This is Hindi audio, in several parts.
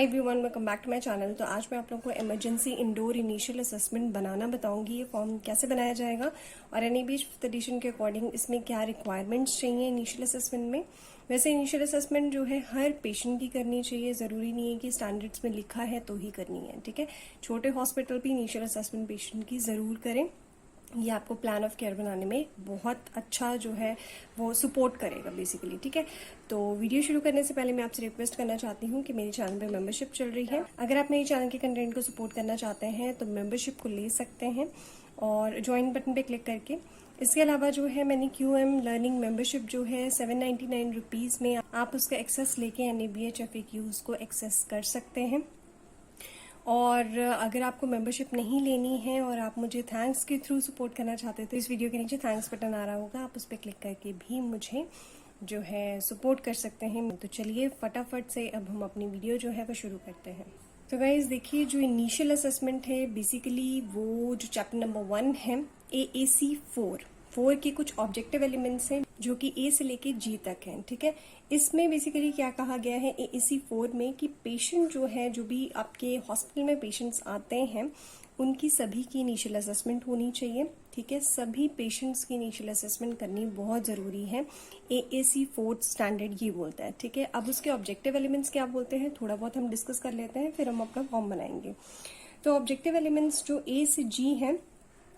Hi everyone, welcome back to my channel. तो आज मैं आप लोगों को इमरजेंसी इंडोर इनिशियल असेसमेंट बनाना बताऊंगी। ये फॉर्म कैसे बनाया जाएगा और एनएबी 5th एडिशन के अकॉर्डिंग इसमें क्या रिक्वायरमेंट्स चाहिए इनिशियल असेसमेंट में। वैसे इनिशियल असेसमेंट जो है हर पेशेंट की करनी चाहिए, जरूरी नहीं है कि स्टैंडर्ड्स में लिखा है तो ही करनी है। ठीक है, छोटे हॉस्पिटल भी इनिशियल असेसमेंट पेशेंट की जरूर करें। ये आपको प्लान ऑफ केयर बनाने में बहुत अच्छा जो है वो सपोर्ट करेगा बेसिकली। ठीक है, तो वीडियो शुरू करने से पहले मैं आपसे रिक्वेस्ट करना चाहती हूँ कि मेरे चैनल पे मेंबरशिप चल रही है। अगर आप मेरे चैनल के कंटेंट को सपोर्ट करना चाहते हैं तो मेंबरशिप को ले सकते हैं और ज्वाइन बटन पे क्लिक करके। इसके अलावा जो है मैंने QM लर्निंग मेंबरशिप जो है 799 रुपीज में आप उसका एक्सेस लेके NABH FAQs को एक्सेस कर सकते हैं। और अगर आपको मेंबरशिप नहीं लेनी है और आप मुझे थैंक्स के थ्रू सपोर्ट करना चाहते हैं तो इस वीडियो के नीचे थैंक्स बटन आ रहा होगा, आप उस पर क्लिक करके भी मुझे जो है सपोर्ट कर सकते हैं। तो चलिए फटाफट से अब हम अपनी वीडियो जो है वो शुरू करते हैं। तो गाइज देखिए, जो इनिशियल असेसमेंट है बेसिकली वो जो चैप्टर नंबर 1 है AAC 4 के कुछ ऑब्जेक्टिव एलिमेंट्स हैं जो कि A से लेके G तक हैं। ठीक है, इसमें बेसिकली क्या कहा गया है AAC 4 में कि पेशेंट जो है, जो भी आपके हॉस्पिटल में पेशेंट्स आते हैं उनकी सभी की इनिशियल असेसमेंट होनी चाहिए। ठीक है, सभी पेशेंट्स की इनिशियल असेसमेंट करनी बहुत जरूरी है। AAC 4 स्टैंडर्ड ये बोलता है। ठीक है, अब उसके ऑब्जेक्टिव एलिमेंट्स क्या बोलते हैं थोड़ा बहुत हम डिस्कस कर लेते हैं, फिर हम अपना फॉर्म बनाएंगे। तो ऑब्जेक्टिव एलिमेंट्स जो A से G है,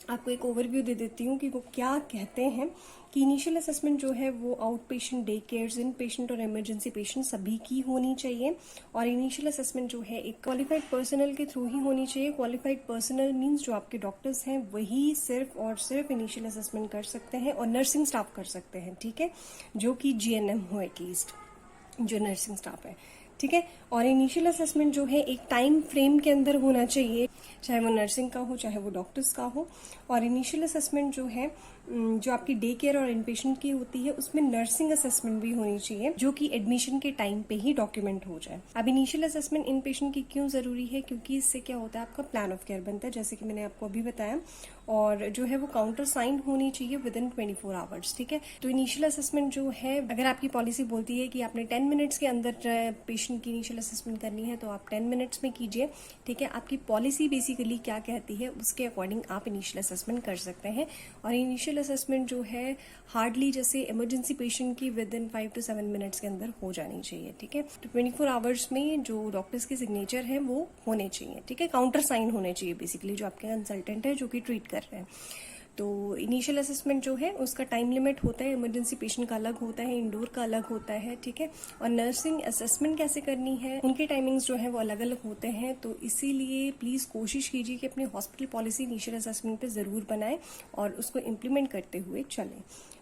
आपको एक ओवरव्यू दे देती हूँ कि वो क्या कहते हैं। कि इनिशियल असेसमेंट जो है वो आउट पेशेंट, डे केयर्स, इन पेशेंट और इमरजेंसी पेशेंट सभी की होनी चाहिए। और इनिशियल असेसमेंट जो है एक क्वालिफाइड पर्सनल के थ्रू ही होनी चाहिए। क्वालिफाइड पर्सनल मींस जो आपके डॉक्टर्स हैं वही सिर्फ और सिर्फ इनिशियल असेसमेंट कर सकते हैं और नर्सिंग स्टाफ कर सकते हैं। ठीक है, जो कि GNM हो एटलीस्ट, जो नर्सिंग स्टाफ है। ठीक है, और इनिशियल असेसमेंट जो है एक टाइम फ्रेम के अंदर होना चाहिए, चाहे वो नर्सिंग का हो चाहे वो डॉक्टर्स का हो। और इनिशियल असेसमेंट जो है जो आपकी डे केयर और इनपेशेंट की होती है उसमें नर्सिंग असेसमेंट भी होनी चाहिए जो कि एडमिशन के टाइम पे ही डॉक्यूमेंट हो जाए। अब इनिशियल असेसमेंट इनपेशेंट की क्यों जरूरी है, क्योंकि इससे क्या होता है आपका प्लान ऑफ केयर बनता है, जैसे कि मैंने आपको अभी बताया। और जो है वो काउंटर साइन होनी चाहिए विदिन 24 आवर्स। ठीक है, तो इनिशियल असेसमेंट जो है, अगर आपकी पॉलिसी बोलती है कि आपने 10 मिनट्स के अंदर पेशेंट की इनिशियल असेसमेंट करनी है तो आप 10 मिनट्स में कीजिए। ठीक है, आपकी पॉलिसी बेसिकली क्या कहती है उसके अकॉर्डिंग आप इनिशियल असेसमेंट कर सकते हैं। और इनिशियल असेसमेंट जो है हार्डली जैसे इमरजेंसी पेशेंट की विदिन 5 to 7 मिनट्स के अंदर हो जानी चाहिए। ठीक है, तो 24 आवर्स में जो डॉक्टर्स के सिग्नेचर है वो होने चाहिए। ठीक है, काउंटर साइन होने चाहिए बेसिकली जो आपके कंसल्टेंट है जो कि ट्रीट कर रहे हैं। तो इनिशियल असेसमेंट जो है उसका टाइम लिमिट होता है, इमरजेंसी पेशेंट का अलग होता है, इंडोर का अलग होता है। ठीक है, और नर्सिंग असेसमेंट कैसे करनी है उनके टाइमिंग्स जो है वो अलग अलग होते हैं। तो इसीलिए प्लीज कोशिश कीजिए कि अपनी हॉस्पिटल पॉलिसी इनिशियल असेसमेंट पे जरूर बनाएं और उसको इम्प्लीमेंट करते हुए चलें।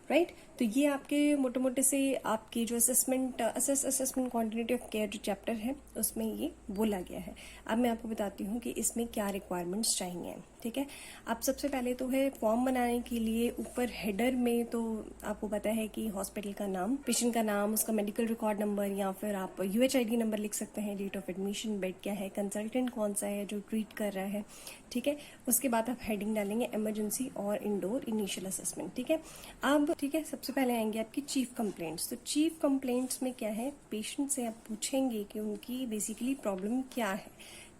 राइट, तो ये आपके मोटे मोटे से आपकी जो असेसमेंट क्वांटिटी ऑफ केयर जो चैप्टर है उसमें ये बोला गया है। अब मैं आपको बताती हूँ कि इसमें क्या रिक्वायरमेंट्स चाहिए। ठीक है, अब सबसे पहले तो है फॉर्म बनाने के लिए ऊपर हेडर में तो आपको पता है कि हॉस्पिटल का नाम, पेशेंट का नाम, उसका मेडिकल रिकॉर्ड नंबर या फिर आप UHID नंबर लिख सकते हैं, डेट ऑफ एडमिशन, बेड क्या है, कंसल्टेंट कौन सा है जो ट्रीट कर रहा है। ठीक है, उसके बाद आप हेडिंग डालेंगे इमरजेंसी और इंडोर इनिशियल असेसमेंट। ठीक है, अब ठीक है, सबसे पहले आएंगे आपकी चीफ कंप्लेंट्स। तो चीफ कंप्लेंट्स में क्या है, पेशेंट से आप पूछेंगे कि उनकी बेसिकली प्रॉब्लम क्या है।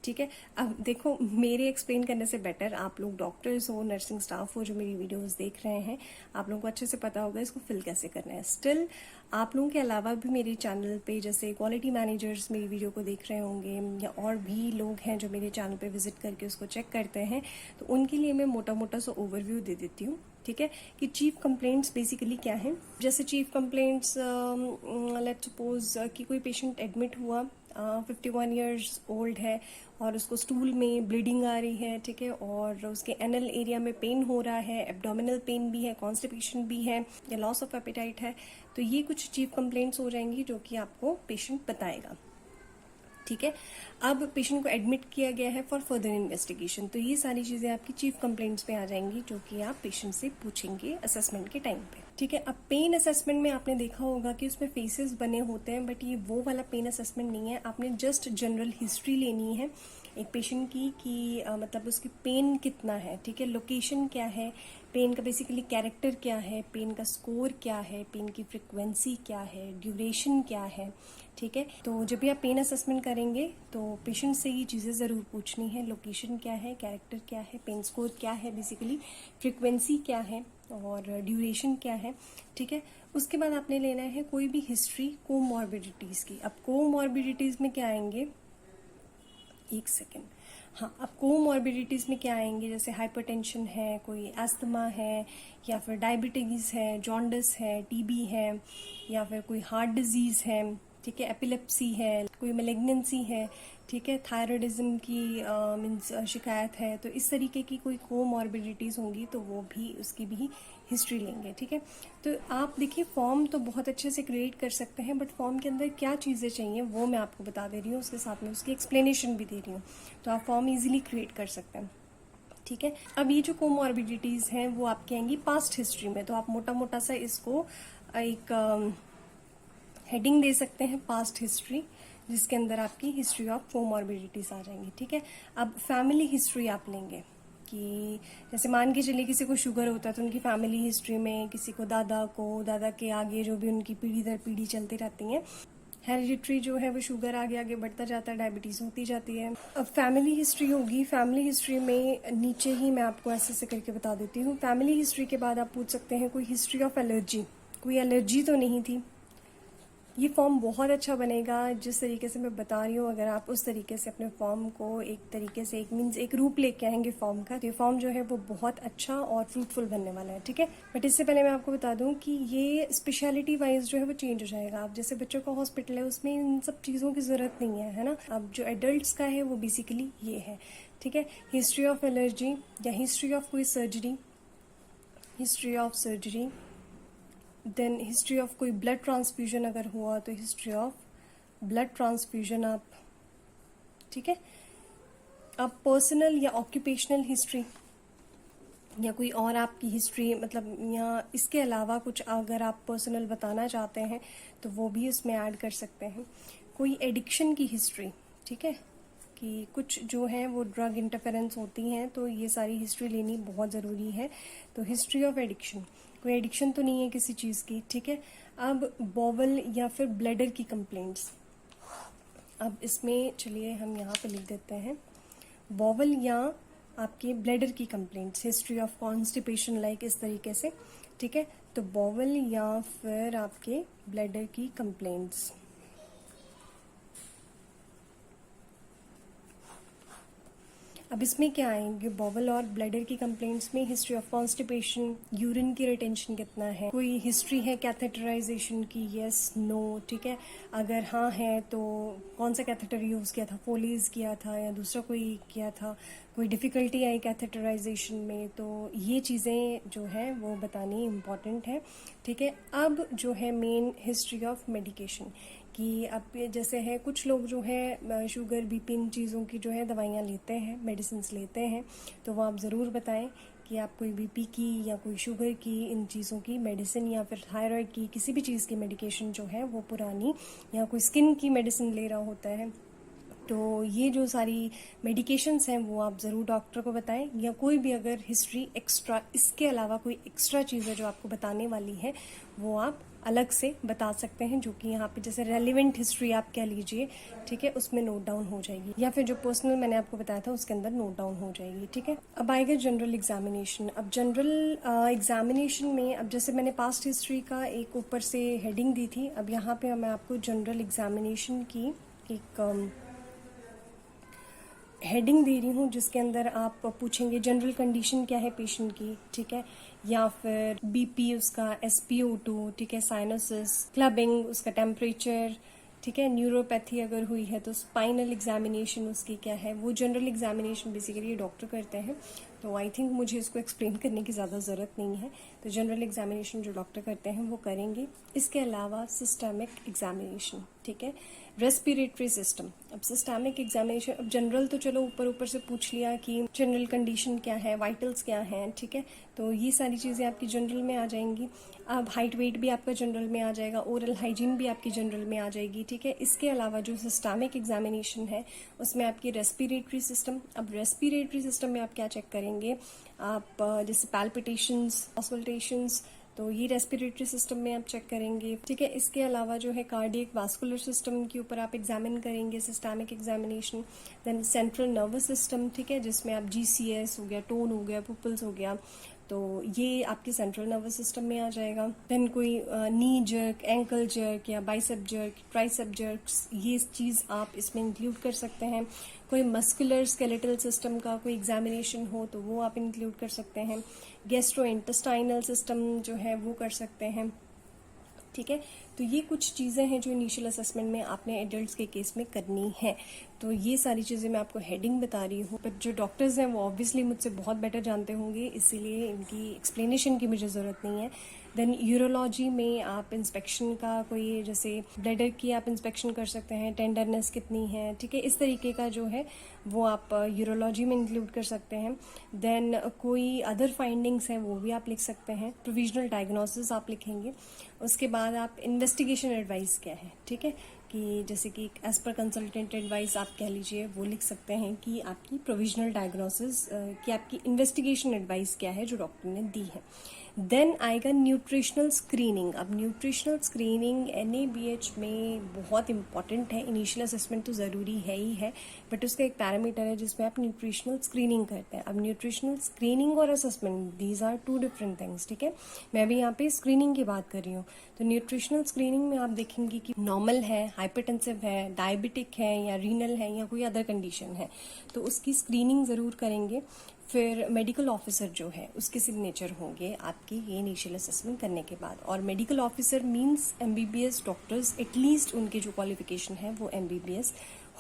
ठीक है, अब देखो मेरे एक्सप्लेन करने से बेटर आप लोग डॉक्टर्स हो, नर्सिंग स्टाफ हो जो मेरी वीडियोस देख रहे हैं, आप लोगों को अच्छे से पता होगा इसको फिल कैसे करना है। स्टिल आप लोगों के अलावा भी मेरे चैनल पे जैसे क्वालिटी मैनेजर्स मेरी वीडियो को देख रहे होंगे या और भी लोग हैं जो मेरे चैनल पे विजिट करके उसको चेक करते हैं, तो उनके लिए मैं मोटा मोटा सा ओवरव्यू दे देती हूँ। ठीक है, कि चीफ कंप्लेंट्स बेसिकली क्या है। जैसे चीफ कंप्लेंट्स लेट्स सपोज कि कोई पेशेंट एडमिट हुआ, 51 ईयर्स ओल्ड है और उसको स्टूल में ब्लीडिंग आ रही है। ठीक है, और उसके एनल एरिया में पेन हो रहा है, एब्डोमिनल पेन भी है, कॉन्स्टिपेशन भी है या लॉस ऑफ एपेटाइट है। तो ये कुछ चीफ कंप्लेंट्स हो जाएंगी जो कि आपको पेशेंट बताएगा। ठीक है, अब पेशेंट को एडमिट किया गया है फॉर फर्दर इन्वेस्टिगेशन, तो ये सारी चीजें आपकी चीफ कंप्लेंट्स पे आ जाएंगी जो कि आप पेशेंट से पूछेंगे असेसमेंट के टाइम पे। ठीक है, अब पेन असेसमेंट में आपने देखा होगा कि उसमें फेसेस बने होते हैं, बट ये वो वाला पेन असेसमेंट नहीं है। आपने जस्ट जनरल हिस्ट्री लेनी है एक पेशेंट की कि मतलब उसकी पेन कितना है। ठीक है, लोकेशन क्या है, पेन का बेसिकली कैरेक्टर क्या है, पेन का स्कोर क्या है, पेन की फ्रिक्वेंसी क्या है, ड्यूरेशन क्या है, ठीक है। तो जब भी आप पेन असेसमेंट करेंगे तो पेशेंट से ये चीज़ें ज़रूर पूछनी है, लोकेशन क्या है, कैरेक्टर क्या है, पेन स्कोर क्या है, बेसिकली फ्रिक्वेंसी क्या है और ड्यूरेशन क्या है, ठीक है। उसके बाद आपने लेना है कोई भी हिस्ट्री कोमॉर्बिडिटीज़ की। अब कोमॉर्बिडिटीज़ में क्या आएंगे, एक सेकेंड, हाँ, अब कोमॉर्बिडिटीज़ में क्या आएंगे, जैसे हाइपरटेंशन है, कोई एस्थमा है, या फिर डायबिटीज़ है, जॉन्डिस है, टीबी है, या फिर कोई हार्ट डिजीज़ है, ठीक है, एपिलेप्सी है, कोई मेलिग्नेंसी है, ठीक है, थायराइडिज्म की मीन्स शिकायत है, तो इस तरीके की कोई कोमॉर्बिडिटीज़ होंगी तो वो भी, उसकी भी हिस्ट्री लेंगे, ठीक है। तो आप देखिए फॉर्म तो बहुत अच्छे से क्रिएट कर सकते हैं, बट फॉर्म के अंदर क्या चीज़ें चाहिए वो मैं आपको बता दे रही हूँ, उसके साथ में उसकी एक्सप्लेनेशन भी दे रही हूँ, तो आप फॉर्म इजीली क्रिएट कर सकते हैं, ठीक है। अब ये जो कोमॉर्बिडिटीज़ हैं वो आपकी आएंगी पास्ट हिस्ट्री में, तो आप मोटा मोटा सा इसको एक हेडिंग दे सकते हैं, पास्ट हिस्ट्री, जिसके अंदर आपकी हिस्ट्री ऑफ कोमॉर्बिडिटीज आ जाएंगी, ठीक है। अब फैमिली हिस्ट्री आप लेंगे कि जैसे मान के चलिए किसी को शुगर होता है तो उनकी फैमिली हिस्ट्री में किसी को दादा के आगे जो भी उनकी पीढ़ी दर पीढ़ी चलती रहती हैं, हेरिडिटरी जो है वो शुगर आगे आगे बढ़ता जाता है, डायबिटीज होती जाती है। अब फैमिली हिस्ट्री होगी, फैमिली हिस्ट्री में नीचे ही मैं आपको ऐसे ऐसे करके बता देती हूँ। फैमिली हिस्ट्री के बाद आप पूछ सकते हैं कोई हिस्ट्री ऑफ एलर्जी, कोई एलर्जी तो नहीं थी। ये फॉर्म बहुत अच्छा बनेगा जिस तरीके से मैं बता रही हूँ, अगर आप उस तरीके से अपने फॉर्म को एक तरीके से एक रूप लेके आएंगे फॉर्म का, तो ये फॉर्म जो है वो बहुत अच्छा और फ्रूटफुल बनने वाला है, ठीक है। बट इससे पहले मैं आपको बता दूं कि ये स्पेशलिटी वाइज जो है वो चेंज हो जाएगा। अब जैसे बच्चों का हॉस्पिटल है उसमें इन सब चीज़ों की ज़रूरत नहीं है ना। अब जो एडल्ट का है वो बेसिकली ये है, ठीक है। हिस्ट्री ऑफ एलर्जी या हिस्ट्री ऑफ कोई surgery, history of surgery, then history of कोई ब्लड ट्रांसफ्यूजन अगर हुआ तो हिस्ट्री ऑफ ब्लड ट्रांसफ्यूजन आप, ठीक है। अब पर्सनल या ऑक्यूपेशनल हिस्ट्री या कोई और आपकी हिस्ट्री, मतलब या इसके अलावा कुछ अगर आप पर्सनल बताना चाहते हैं तो वो भी उसमें ऐड कर सकते हैं। कोई एडिक्शन की हिस्ट्री, ठीक है, कि कुछ जो है वो ड्रग इंटरफेरेंस होती हैं, तो ये सारी हिस्ट्री लेनी बहुत ज़रूरी है। तो हिस्ट्री ऑफ एडिक्शन, कोई एडिक्शन तो नहीं है किसी चीज़ की, ठीक है। अब बॉवल या फिर ब्लैडर की कंप्लेंट्स, अब इसमें चलिए हम यहाँ पे लिख देते हैं बॉवल या आपके ब्लैडर की complaints, history of constipation like, इस तरीके से, ठीक है। तो बॉवल या फिर आपके ब्लैडर की कंप्लेंट्स। अब इसमें क्या आएंगे, बॉवल और ब्लैडर की कंप्लेंट्स में हिस्ट्री ऑफ कॉन्स्टिपेशन, यूरिन की रिटेंशन कितना है, कोई हिस्ट्री है कैथेटराइजेशन की, यस नो, ठीक है। अगर हाँ है तो कौन सा कैथेटर यूज़ किया था, फोलीज किया था या दूसरा कोई किया था, कोई डिफ़िकल्टी आई कैथेटराइजेशन में, तो ये चीज़ें जो है वो बतानी इम्पॉर्टेंट है, ठीक है। अब जो है मेन हिस्ट्री ऑफ मेडिकेशन, कि अब जैसे है कुछ लोग जो है शुगर बीपी इन चीज़ों की जो है दवाइयाँ लेते हैं, मेडिसिन लेते हैं, तो वो आप ज़रूर बताएं कि आप कोई बीपी की या कोई शुगर की इन चीज़ों की मेडिसिन या फिर थायराइड की किसी भी चीज़ की मेडिकेशन जो है वो पुरानी, या कोई स्किन की मेडिसिन ले रहा होता है, तो ये जो सारी मेडिकेशंस हैं वो आप ज़रूर डॉक्टर को बताएं। या कोई भी अगर हिस्ट्री एक्स्ट्रा, इसके अलावा कोई एक्स्ट्रा चीज़ है जो आपको बताने वाली है, वो आप अलग से बता सकते हैं, जो कि यहाँ पे जैसे रेलिवेंट हिस्ट्री आप कह लीजिए, ठीक है, उसमें नोट डाउन हो जाएगी, या फिर जो पर्सनल मैंने आपको बताया था उसके अंदर नोट डाउन हो जाएगी, ठीक है। अब आएगा जनरल एग्जामिनेशन। अब जनरल एग्जामिनेशन में, अब जैसे मैंने पास्ट हिस्ट्री का एक ऊपर से हेडिंग दी थी, अब यहाँ पे मैं आपको जनरल एग्जामिनेशन की एक हेडिंग दे रही हूँ, जिसके अंदर आप पूछेंगे जनरल कंडीशन क्या है पेशेंट की, ठीक है, या फिर बीपी उसका, SpO2, ठीक है, साइनोसिस, क्लबिंग उसका टेम्परेचर, ठीक है, न्यूरोपैथी अगर हुई है तो स्पाइनल एग्जामिनेशन उसकी क्या है। वो जनरल एग्जामिनेशन बेसिकली डॉक्टर करते हैं, तो आई थिंक मुझे इसको एक्सप्लेन करने की ज़्यादा ज़रूरत नहीं है। तो जनरल एग्जामिनेशन जो डॉक्टर करते हैं वो करेंगे। इसके अलावा सिस्टमिक एग्जामिनेशन, ठीक है, रेस्पिरेटरी सिस्टम। अब सिस्टमिक एग्जामिनेशन, अब जनरल तो चलो ऊपर ऊपर से पूछ लिया कि जनरल कंडीशन क्या है, वाइटल्स क्या हैं, ठीक है, तो ये सारी चीज़ें आपकी जनरल में आ जाएंगी। अब हाइट वेट भी आपका जनरल में आ जाएगा, ओरल हाइजीन भी आपकी जनरल में आ जाएगी, ठीक है। इसके अलावा जो सिस्टमिक एग्जामिनेशन है उसमें आपकी रेस्पिरेटरी सिस्टम। अब रेस्पिरेटरी सिस्टम में आप क्या चेक करेंगे, करेंगे आप, जैसे पैल्पिटेशंस, ऑस्वल्टेशंस, तो ये रेस्पिरेटरी सिस्टम में आप चेक करेंगे, ठीक है। इसके अलावा जो है कार्डियक वास्कुलर सिस्टम के ऊपर आप एग्जामिन करेंगे, systemic examination. Then central nervous system, ठीक है, जिसमें आप GCS हो गया, टोन हो गया, पुपल्स हो गया, तो ये आपके सेंट्रल नर्वस सिस्टम में आ जाएगा। देन कोई नी जर्क, एंकल जर्क या बाइसेप जर्क, ट्राइसेप जर्क्स, ये चीज़ आप इसमें इंक्लूड कर सकते हैं। कोई मस्कुलर स्केलेटल सिस्टम का कोई एग्जामिनेशन हो तो वो आप इंक्लूड कर सकते हैं। गैस्ट्रोइंटेस्टाइनल सिस्टम जो है वो कर सकते हैं, ठीक है। तो ये कुछ चीज़ें हैं जो इनिशियल असेसमेंट में आपने एडल्ट्स के केस में करनी है। तो ये सारी चीज़ें मैं आपको हेडिंग बता रही हूँ, बट जो डॉक्टर्स हैं वो ऑब्वियसली मुझसे बहुत बेटर जानते होंगे, इसीलिए इनकी एक्सप्लेनेशन की मुझे ज़रूरत नहीं है। देन यूरोलॉजी में आप इंस्पेक्शन का कोई, जैसे ब्लडर की आप इंस्पेक्शन कर सकते हैं, टेंडरनेस कितनी है, ठीक है, इस तरीके का जो है वो आप यूरोलॉजी में इंक्लूड कर सकते हैं। देन कोई अदर फाइंडिंग्स हैं वो भी आप लिख सकते हैं। प्रोविजनल डायग्नोसिस आप लिखेंगे। उसके बाद आप इन्वेस्टिगेशन एडवाइस क्या है, ठीक है, कि जैसे कि एज पर कंसल्टेंट एडवाइस आप कह लीजिए, वो लिख सकते हैं कि आपकी प्रोविजनल डायग्नोसिस कि आपकी इन्वेस्टिगेशन एडवाइस क्या है जो डॉक्टर ने दी है। देन आएगा न्यूट्रिशनल स्क्रीनिंग। अब न्यूट्रिशनल स्क्रीनिंग NABH में बहुत इंपॉर्टेंट है। इनिशियल असेसमेंट तो ज़रूरी है ही है, बट उसका एक पैरामीटर है जिसमें आप न्यूट्रिशनल स्क्रीनिंग करते हैं। अब न्यूट्रिशनल स्क्रीनिंग और assessment, these are two different things, ठीक है। मैं अभी यहाँ पे स्क्रीनिंग की बात कर रही हूँ। तो न्यूट्रिशनल स्क्रीनिंग में आप देखेंगे कि नॉर्मल है, हाइपरटेंसिव है, डायबिटिक है, या रीनल है, या कोई अदर कंडीशन है, तो उसकी स्क्रीनिंग ज़रूर करेंगे। फिर मेडिकल ऑफिसर जो है उसके सिग्नेचर होंगे आपकी ये इनिशियल असेसमेंट करने के बाद। और medical officer means MBBS doctors, at least उनके जो क्वालिफिकेशन है वो MBBS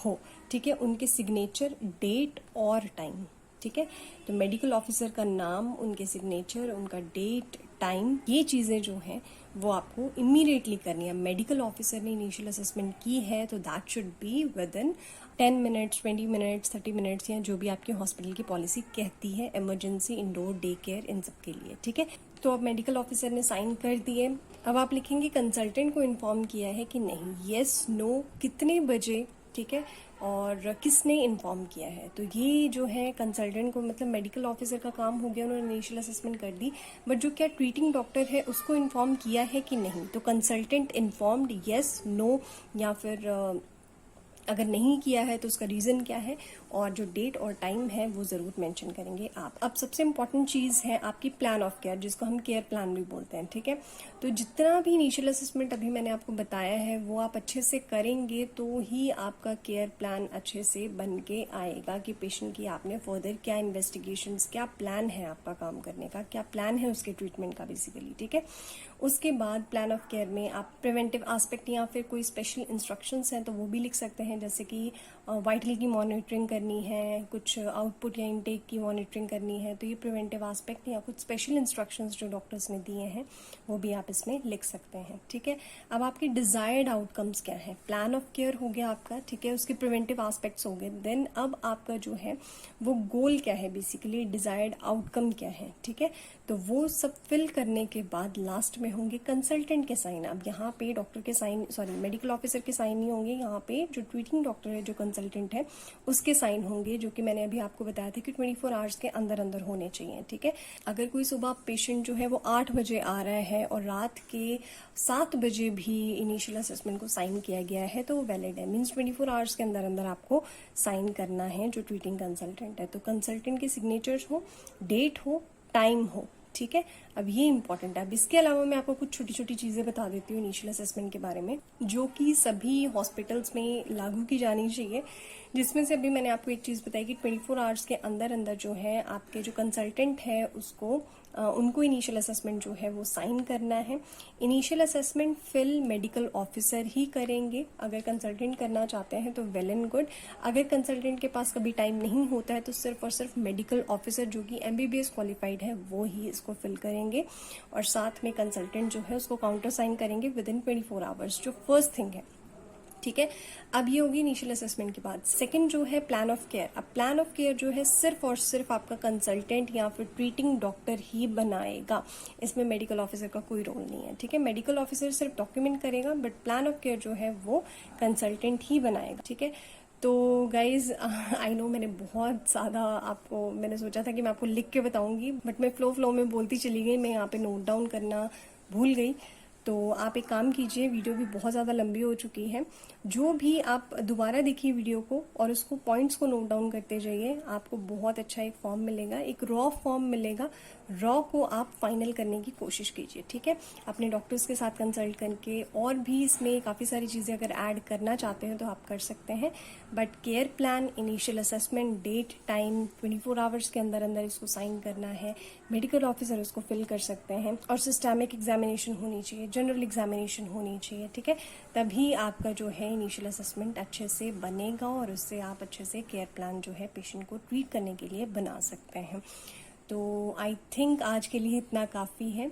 हो, ठीक है। उनके सिग्नेचर, डेट और टाइम, ठीक है। तो मेडिकल ऑफिसर का नाम, उनके सिग्नेचर, उनका डेट, टाइम, ये चीज़ें जो हैं वो आपको इमीडिएटली करनी है। मेडिकल ऑफिसर ने इनिशियल असेसमेंट की है तो that should be with in 10 minutes, 20 minutes, 30 minutes, या जो भी आपकी हॉस्पिटल की पॉलिसी कहती है, इमरजेंसी, इंडोर, डे केयर, इन सब के लिए, ठीक है। तो अब मेडिकल ऑफिसर ने साइन कर दिए। अब आप लिखेंगे कंसल्टेंट को इन्फॉर्म किया है कि नहीं, येस, नो, कितने बजे, ठीक है, और किसने इन्फॉर्म किया है। तो ये जो है कंसल्टेंट को, मतलब मेडिकल ऑफिसर का काम हो गया, उन्होंने इनिशियल असेसमेंट कर दी, बट जो क्या ट्रीटिंग डॉक्टर है उसको इन्फॉर्म किया है कि नहीं। तो कंसल्टेंट इन्फॉर्म्ड, येस, नो, या फिर अगर नहीं किया है तो उसका रीज़न क्या है, और जो डेट और टाइम है वो ज़रूर मेंशन करेंगे आप। अब सबसे इम्पॉर्टेंट चीज़ है आपकी प्लान ऑफ केयर, जिसको हम केयर प्लान भी बोलते हैं, ठीक है। तो जितना भी इनिशियल असेसमेंट अभी मैंने आपको बताया है वो आप अच्छे से करेंगे तो ही आपका केयर प्लान अच्छे से बन के आएगा कि पेशेंट की आपने फर्दर क्या इन्वेस्टिगेशंस, क्या प्लान है आपका काम करने का, क्या प्लान है उसके ट्रीटमेंट का बेसिकली, ठीक है। उसके बाद प्लान ऑफ केयर में आप प्रिवेंटिव एस्पेक्ट या फिर कोई स्पेशल इंस्ट्रक्शंस हैं तो वो भी लिख सकते हैं, जैसे कि वाइटल की मॉनिटरिंग करनी है, कुछ आउटपुट या इनटेक की मॉनिटरिंग करनी है, तो ये प्रिवेंटिव एस्पेक्ट या कुछ स्पेशल इंस्ट्रक्शंस जो डॉक्टर्स ने दिए हैं वो भी आप इसमें लिख सकते हैं, ठीक है। अब आपके डिजायर्ड आउटकम्स क्या है, प्लान ऑफ केयर हो गया आपका, ठीक है, उसके प्रिवेंटिव एस्पेक्ट्स हो गए। देन अब आपका जो है वो गोल क्या है, बेसिकली डिजायर्ड आउटकम क्या है, ठीक है। तो वो सब फिल करने के बाद लास्ट में होंगे कंसल्टेंट के साइन। अब यहाँ पे डॉक्टर के साइन, सॉरी मेडिकल ऑफिसर के साइन नहीं होंगे, यहाँ पे जो ट्रीटिंग डॉक्टर है, जो कंसल्टेंट है, उसके साइन होंगे, जो कि मैंने अभी आपको बताया था कि 24 आवर्स के अंदर अंदर होने चाहिए, ठीक है। अगर कोई सुबह पेशेंट जो है वो 8 बजे आ रहा है और रात के 7 बजे भी इनिशियल असेसमेंट को साइन किया गया है तो वो वैलिड है, मीन्स 24 आवर्स के अंदर अंदर आपको साइन करना है जो ट्रीटिंग कंसल्टेंट है। तो कंसल्टेंट के सिग्नेचर्स हो, डेट हो, टाइम हो, ठीक है। अब ये इंपॉर्टेंट है। अब इसके अलावा मैं आपको कुछ छोटी छोटी चीजें बता देती हूँ इनिशियल असेसमेंट के बारे में, जो कि सभी हॉस्पिटल्स में लागू की जानी चाहिए, जिसमें से अभी मैंने आपको एक चीज बताई कि 24 आवर्स के अंदर अंदर जो है आपके जो कंसल्टेंट है उसको उनको इनिशियल असेसमेंट जो है वो साइन करना है। Initial assessment fill medical officer ही करेंगे। अगर कंसल्टेंट करना चाहते हैं तो वेल एंड गुड। अगर कंसल्टेंट के पास कभी टाइम नहीं होता है तो सिर्फ और सिर्फ मेडिकल ऑफिसर जो कि MBBS क्वालिफाइड है वो ही इसको फिल करेंगे, और साथ में कंसल्टेंट जो है उसको काउंटर साइन करेंगे विद इन 24 आवर्स, जो फर्स्ट थिंग है, ठीक है। अब ये होगी इनिशियल असेसमेंट के बाद। सेकंड जो है प्लान ऑफ केयर। अब प्लान ऑफ केयर जो है सिर्फ और सिर्फ आपका कंसल्टेंट या फिर ट्रीटिंग डॉक्टर ही बनाएगा, इसमें मेडिकल ऑफिसर का कोई रोल नहीं है, ठीक है। मेडिकल ऑफिसर सिर्फ डॉक्यूमेंट करेगा, बट प्लान ऑफ केयर जो है वो कंसल्टेंट ही बनाएगा, ठीक है। तो गाइज आई नो मैंने बहुत ज़्यादा आपको, मैंने सोचा था कि मैं आपको लिख के बताऊंगी, बट मैं फ्लो में बोलती चली गई, मैं यहाँ पे नोट डाउन करना भूल गई। तो आप एक काम कीजिए, वीडियो भी बहुत ज़्यादा लंबी हो चुकी है, जो भी आप दोबारा देखिए वीडियो को और उसको पॉइंट्स को नोट डाउन करते जाइए, आपको बहुत अच्छा एक फॉर्म मिलेगा, एक रॉ फॉर्म मिलेगा। रॉ को आप फाइनल करने की कोशिश कीजिए, ठीक है, अपने डॉक्टर्स के साथ कंसल्ट करके। और भी इसमें काफ़ी सारी चीज़ें अगर ऐड करना चाहते हैं तो आप कर सकते हैं, but care plan, initial assessment, date, time, 24 hours के अंदर अंदर इसको साइन करना है, मेडिकल ऑफिसर उसको फिल कर सकते हैं, और सिस्टमिक एग्जामिनेशन होनी चाहिए, जनरल एग्जामिनेशन होनी चाहिए, ठीक है, तभी आपका जो है इनिशियल असेसमेंट अच्छे से बनेगा और उससे आप अच्छे से केयर प्लान जो है पेशेंट को ट्रीट करने के लिए बना सकते हैं। तो आई थिंक आज के लिए इतना काफ़ी है।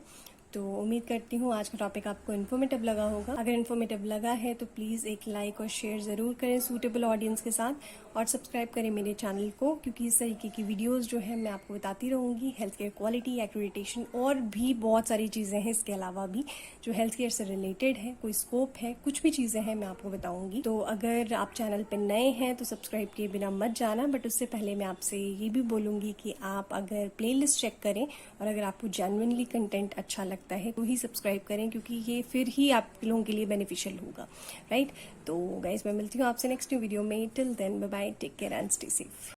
तो उम्मीद करती हूँ आज का टॉपिक आपको इन्फॉर्मेटिव लगा होगा। अगर इन्फॉर्मेटिव लगा है तो प्लीज़ एक लाइक और शेयर ज़रूर करें सूटेबल ऑडियंस के साथ, और सब्सक्राइब करें मेरे चैनल को, क्योंकि इस तरीके की वीडियोस जो है मैं आपको बताती रहूँगी। हेल्थ केयर क्वालिटी, एक्रेडिटेशन और भी बहुत सारी चीज़ें हैं इसके अलावा भी जो हेल्थ केयर से रिलेटेड है, कोई स्कोप है, कुछ भी चीज़ें हैं मैं आपको बताऊँगी। तो अगर आप चैनल पर नए हैं तो सब्सक्राइब किए बिना मत जाना, बट उससे पहले मैं आपसे ये भी बोलूँगी कि आप अगर प्लेलिस्ट चेक करें और अगर आपको जेन्युइनली कंटेंट अच्छा लगता है तो ही सब्सक्राइब करें, क्योंकि ये फिर ही आप लोगों के लिए बेनिफिशियल होगा, राइट। तो गाइज मैं मिलती हूँ आपसे नेक्स्ट वीडियो में। Till then bye bye, take care and stay safe.